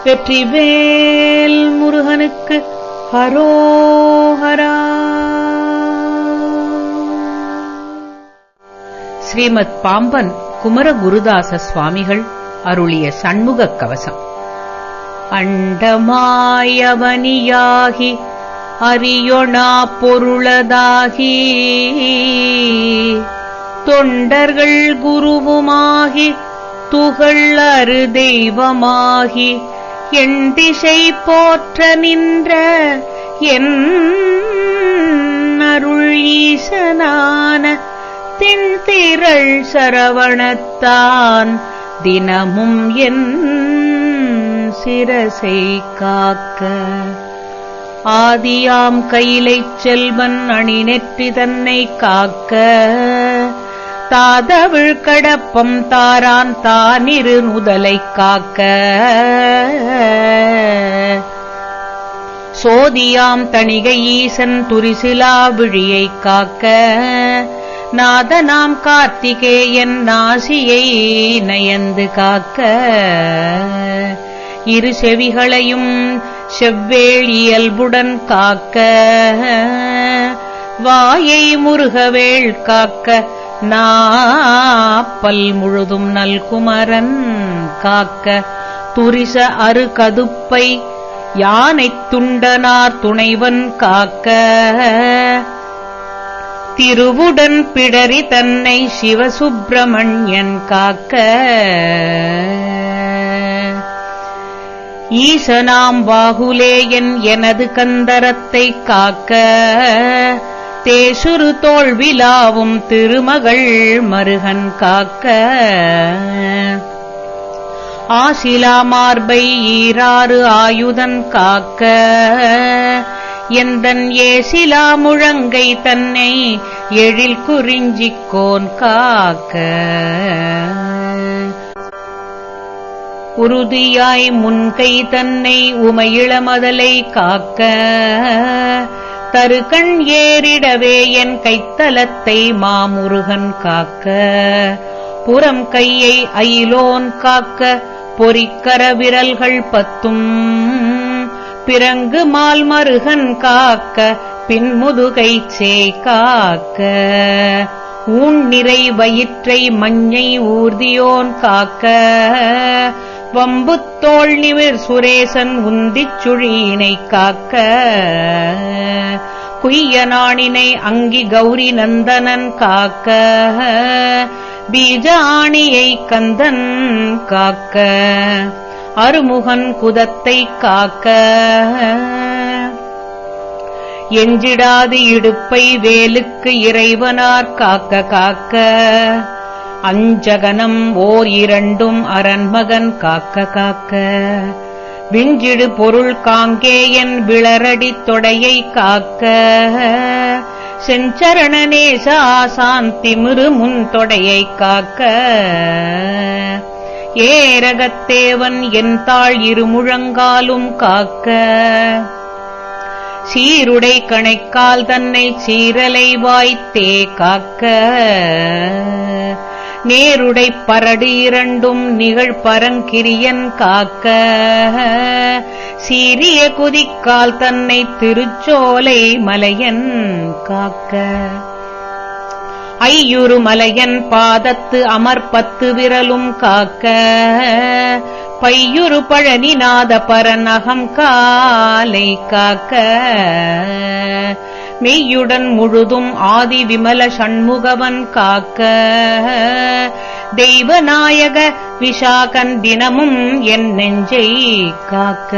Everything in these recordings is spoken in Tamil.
வெற்றிவேல் முருகனுக்கு ஹரோஹரா. ஸ்ரீமத் பாம்பன் குமரகுருதாச சுவாமிகள் அருளிய சண்முகக் கவசம். அண்டமாயவனியாகி அறியொணா பொருளதாகி தொண்டர்கள் குருவுமாகி துகள் அரு தெய்வமாகி என் திசை போற்ற நின்ற என் அருள் ஈசனான திண்திரள் சரவணத்தான் தினமும் என் சிரசை காக்க. ஆதியாம் கையிலைச் செல்வன் அணிநெற்றி தன்னை காக்க தாதவிழ் கடப்பம் தாரான் தானிரு நுதலைக் காக்க. சோதியாம் தணிகை ஈசன் துரிசிலா விழியைக் காக்க நாதனாம் கார்த்திகேயன் நாசியை நயந்து காக்க. இரு செவிகளையும் செவ்வேள் இயல்புடன் காக்க வாயை முருகவேள் காக்க நாப்பல் முழுதும் நல்குமரன் காக்க. துரிச அரு கதுப்பை யானைத் துண்டனார் துணைவன் காக்க திருவுடன் பிடரி தன்னை சிவசுப்பிரமணியன் காக்க. ஈசனாம் பாகுலேயன் எனது கந்தரத்தைக் காக்க தேசுரு தோள்விலாவும் திருமகள் மருகன் காக்க. ஆசிலா மார்பை ஈராறு ஆயுதன் காக்க எந்தன் ஏசிலா முழங்கை தன்னை எழில் குறிஞ்சிக்கோன் காக்க. உறுதியாய் முன்கை தன்னை உமையிளமதலை காக்க தருகண் ஏறிடவே என் கைத்தலத்தை மாமுருகன் காக்க. புறம் கையை அயிலோன் காக்க பொறிக்கர விரல்கள் பத்தும் பிறங்கு மால் மருகன் காக்க பின்முதுகை சேய் காக்க. ஊன் நிறை வயிற்றை மஞ்சை ஊர்தியோன் காக்க வம்புத்தோள் நிமிர் சுரேசன் உந்திச் சுழியினைக் காக்க. குய்யநாணினை அங்கி கௌரி நந்தனன் காக்க பீஜ ஆணியை கந்தன் காக்க. அருமுகன் குதத்தைக் காக்க எஞ்சிடாது இடுப்பை வேலுக்கு இறைவனார் காக்க காக்க. அஞ்சகனம் ஓர் இரண்டும் அரண்மகன் காக்க காக்க. விஞ்சிடு பொருள் காங்கேயன் விளரடி தொடையை காக்க செஞ்சரணநேச ஆசான் திமிரு முன் தொடையை காக்க. ஏரகத்தேவன் என் தாழ் இருமுழங்காலும் காக்க. சீருடை கணைக்கால் தன்னை சீரலை வாய்த்தே காக்க. நேருடை பரடு இரண்டும் நிகழ் பரங்கிரியன் காக்க. சீரிய குதிக்கால் தன்னை திருச்சோலை மலையன் காக்க. ஐயுறு மலையன் பாதத்து அமர்பத்து விரலும் காக்க. பையுறு பழனிநாத பரநகம் காலை காக்க. மெய்யுடன் முழுதும் ஆதி விமல சண்முகவன் காக்க. தெய்வநாயக விஷாகன் தினமும் என் நெஞ்சை காக்க.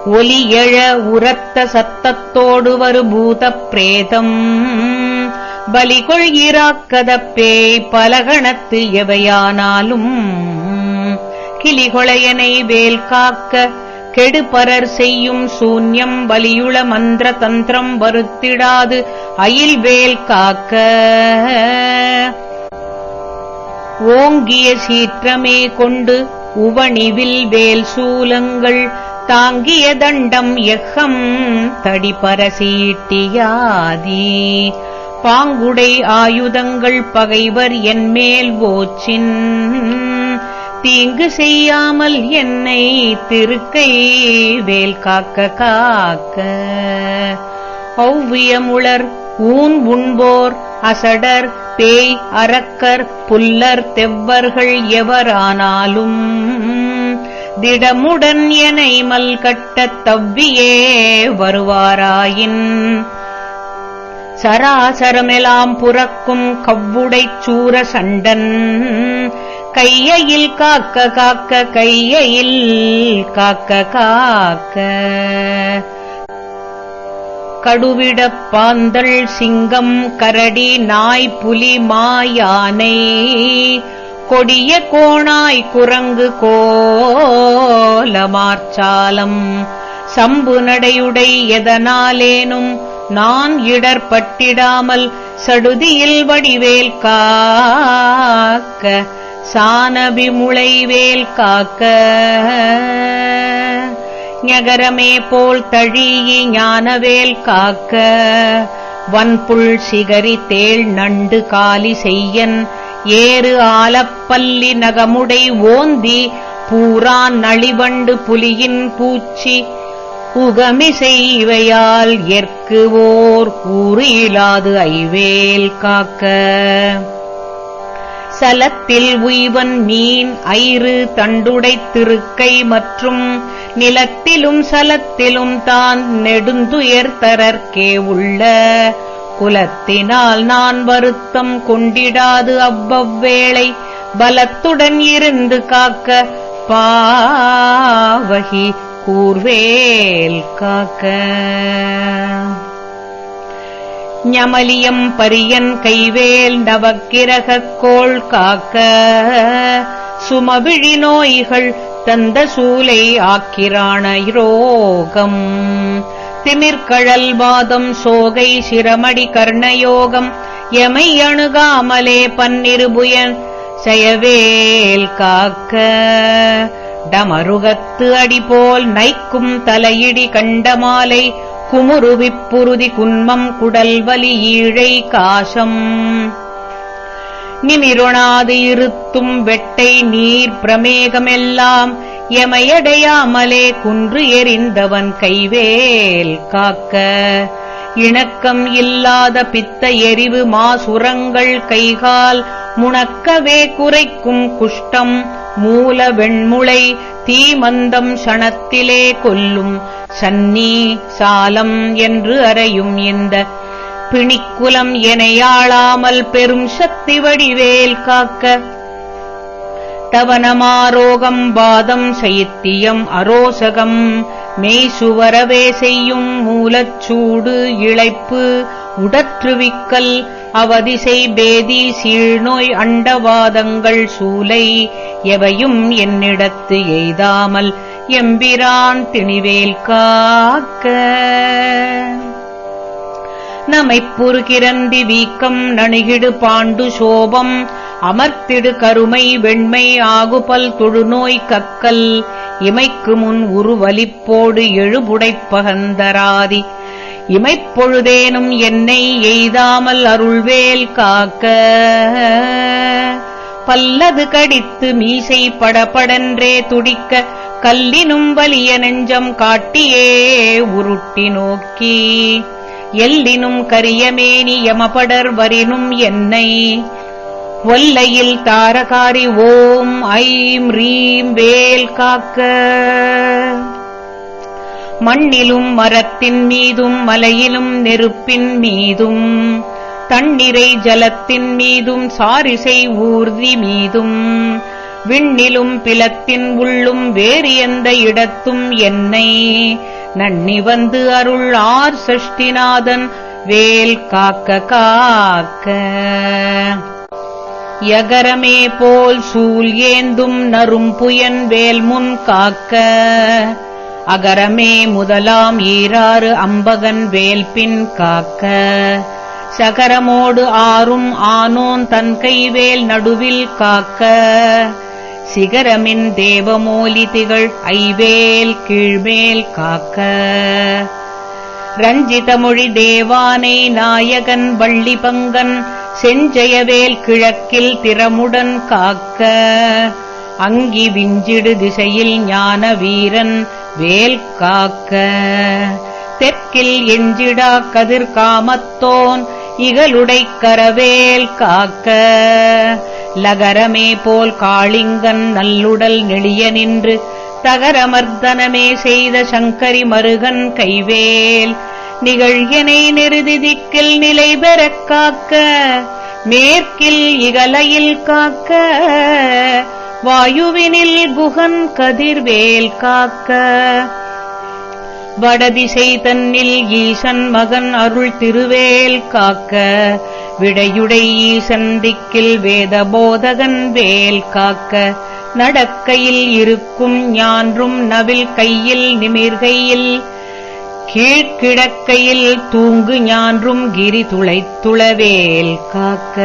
ஒலி எழ உரத்த சத்தத்தோடு வரு பூத பிரேதம் பலிகொள் இராக்கத பேய் பலகணத்து எவையானாலும் கிளிகொளையனை வேல் காக்க. கெடுபரர் செய்யும் சூன்யம் வலியுள மந்திர தந்திரம் வருத்திடாது அயில் வேல் காக்க. ஓங்கிய சீற்றமே கொண்டு உவணிவில் வேல் சூலங்கள் தாங்கிய தண்டம் எக்கம் தடிபரசீட்டியாதி. பாங்குடை ஆயுதங்கள் பகைவர் என்மேல் ஓச்சின் தீங்கு செய்யாமல் என்னை திருக்கை வேல் காக்க காக்க. ஒவ்வியமுளர் ஊன் உண்போர் அசடர் பேய் அரக்கர் புல்லர் தெவ்வர்கள் எவரானாலும் திடமுடன் எனை மல்கட்டத் தவ்வியே வருவாராயின் சராசரமெலாம் புறக்கும் கவ்வுடைச் சூர சண்டன் கையில் காக்க காக்க கையில் காக்க காக்க. கடுவிடப் பாந்தள் சிங்கம் கரடி நாய் புலி மாயானை கொடிய கோணாய் குரங்கு கோலமார்ச்சாலம் சம்பு நடையுடை எதனாலேனும் நான் இடர்பட்டிடாமல் சடுதியில் வடிவேல் காக்க சானபிமுளைவேல் காக்க. ஞகரமே போல் தழியி ஞானவேல் காக்க வன்புள் சிகரி தேள் நண்டு காலி செய்யன் ஏறு ஆலப்பல்லி நகமுடை ஓந்தி பூரான் நளிவண்டு புலியின் பூச்சி உகமிசைவையால் எற்குவோர் கூறு இலாது ஐவேல் காக்க. சலத்தில் உய்வன் மீன் ஐறு தண்டுடைத் திருக்கை மற்றும் நிலத்திலும் சலத்திலும் தான் நெடுந்துயர் தரற்கே உள்ள குலத்தினால் நான் வருத்தம் கொண்டிடாது அவ்வவ்வேளை பலத்துடன் இருந்து காக்க பாவகி கூர்வேல் காக்க. ஞமலியம் பரியன் கைவேல் நவக்கிரகக் கோள் காக்க சுமவிழி நோய்கள் தந்த சூலை ஆக்கிராண ரோகம் திமிர்கழல் வாதம் சோகை சிரமடி கர்ணயோகம் எமை அணுகாமலே பன்னிருபுயன் செயவேல் காக்க. டமருகத்து அடிபோல் நைக்கும் தலையிடி கண்டமாலை குமுருவிப்புருதி குன்மம் குடல்வலி ஈழை காசம் நிமிருணாது இருத்தும் வெட்டை நீர் பிரமேகமெல்லாம் எமையடையாமலே குன்று எறிந்தவன் கைவேல் காக்க. இணக்கம் இல்லாத பித்த எரிவு மாசுரங்கள் கைகால் முணக்கவே குறைக்கும் குஷ்டம் மூல வெண்முளை தீமந்தம் சணத்திலே கொல்லும் சன்னி சாலம் என்று அறையும் இந்த பிணிக்குலம் எனையாளாமல் பெரும் சக்தி வடிவேல் காக்க. தவனமாரோகம் வாதம் சைத்தியம் அரோசகம் மெய்சுவரவே செய்யும் மூலச்சூடு இளைப்பு உடற்றுவிக்கல் அவதிசை பேதி சீழ்நோய் அண்டவாதங்கள் சூலை எவையும் என்னிடத்து எய்தாமல் எம்பிரான் திணிவேல் காக்க. நமைப்புறுகிறந்தி வீக்கம் நணுகிடு பாண்டு சோபம் அமர்த்திடு கருமை வெண்மை ஆகுபல் தொழுநோய் கக்கல் இமைக்கு முன் உருவலிப்போடு எழுபுடைப்பகந்தராதி இமைப்பொழுதேனும் என்னை எய்தாமல் அருள்வேல் காக்க. பல்லது கடித்து மீசை படபடன்றே துடிக்க கல்லினும் வலிய நெஞ்சம் காட்டியே உருட்டி நோக்கி எல்லினும் கரியமேனி யமபடர் வரினும் என்னை ஒல்லையில் தாரகாரி ஓம் ஐம் ரீம் வேல் காக்க. மண்ணிலும் மரத்தின் மீதும் மலையிலும் நெருப்பின் மீதும் தண்ணீரை ஜலத்தின் மீதும் சாரிசை ஊர்தி மீதும் விண்ணிலும் பிலத்தின் உள்ளும் வேறு எந்த இடத்தும் என்னை நன்னி வந்து அருள் ஆர் சஷ்டிநாதன் வேல் காக்க காக்க. யகரமே போல் சூல் ஏந்தும் நரும்புயன் வேல் முன் காக்க அகரமே முதலாம் ஈராறு அம்பகன் வேல் பின் காக்க. சகரமோடு ஆறும் ஆனோன் தன் கைவேல் நடுவில் காக்க. சிகரமின் தேவமோலி திகழ் ஐவேல் கீழ்மேல் காக்க. ரஞ்சிதமொழி தேவானை நாயகன் வள்ளி பங்கன் செஞ்சயவேல் கிழக்கில் திறமுடன் காக்க. அங்கி விஞ்சிடு திசையில் ஞான வீரன் வேல் காக்க தெற்கில் எஞ்சிடா கதிர் காமத்தோன் இகலுடை கரவேல் காக்க லகரமே போல் காளிங்கன் நல்லுடல் நெளிய நின்று தகரமர்தனமே செய்த சங்கரி மருகன் கைவேல் நிகழ்யனை நெருதிதிக்கில் நிலை பெறக் காக்க மேற்கில் இகலையில் காக்க வாயுவினில் குகன் கதிர்வேல் காக்க வடதிசை தன்னில் ஈசன் மகன் அருள் திருவேல் காக்க விடையுடை ஈசன் திக்கில் வேதபோதகன் வேல் காக்க நடக்கையில் இருக்கும் ஞான்றும் நவில் கையில் நிமிர்கையில் கீழ்கிடக்கையில் தூங்கு ஞான்றும் கிரி துளைத்துளவேல் காக்க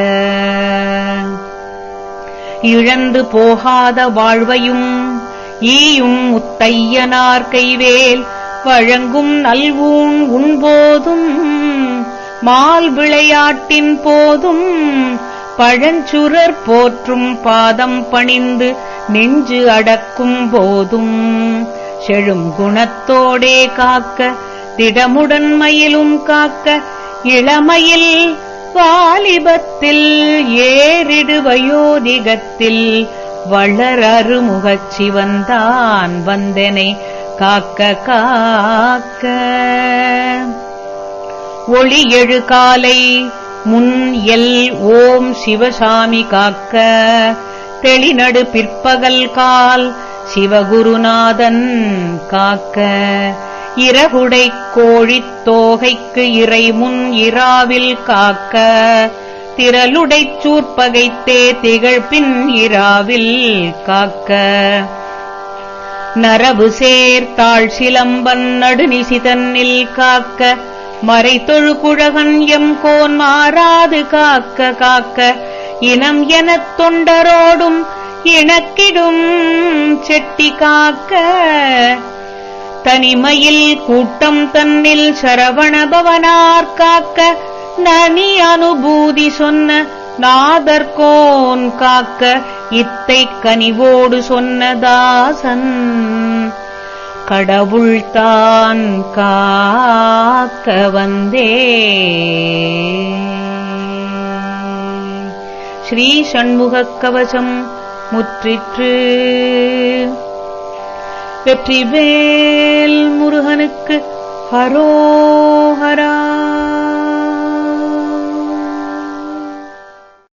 இழந்து போகாத வாழ்வையும் ஈயும் முத்தையனார் கைவேல் வழங்கும் நல்வூன் உண்போதும் மால் விளையாட்டின் போதும் பழஞ்சுரர் போற்றும் பாதம் பணிந்து நெஞ்சு அடக்கும் போதும் செழும் குணத்தோடே காக்க திடமுடன் மயிலும் காக்க இளமையில் வாலிபத்தில் ஏறிடு வயோதிகத்தில் வளர் அருமுகச் சிவந்தான் வந்தனை காக்க காக்க ஒளி எழு காலை முன் எல் ஓம் சிவசாமி காக்க தெளிநடு பிற்பகல் கால் சிவகுருநாதன் காக்க இறகுடை கோழித் தோகைக்கு இறைமுன் இராவில் காக்க திரளுடைச் சூர்பகைத்தே திகழ்பின் இராவில் காக்க நரவு சேர்த்தாள் சிலம்பன் நடுநிசிதன்னில் காக்க மறைத்தொழு குழகன் எம் கோன் மாறாது காக்க காக்க இனம் எனத் தொண்டரோடும் இணக்கிடும் செட்டி காக்க தனிமையில் கூட்டம் தன்னில் சரவணபவனார் காக்க நனி அனுபூதி சொன்ன நாதர்கோன் காக்க இத்தை கனிவோடு சொன்ன தாசன் கடவுள்தான் காக்க வந்தே. ஸ்ரீ சண்முகக் கவசம் முற்றிற்று. வெற்றிவேல் முருகனுக்கு ஹரோஹரா.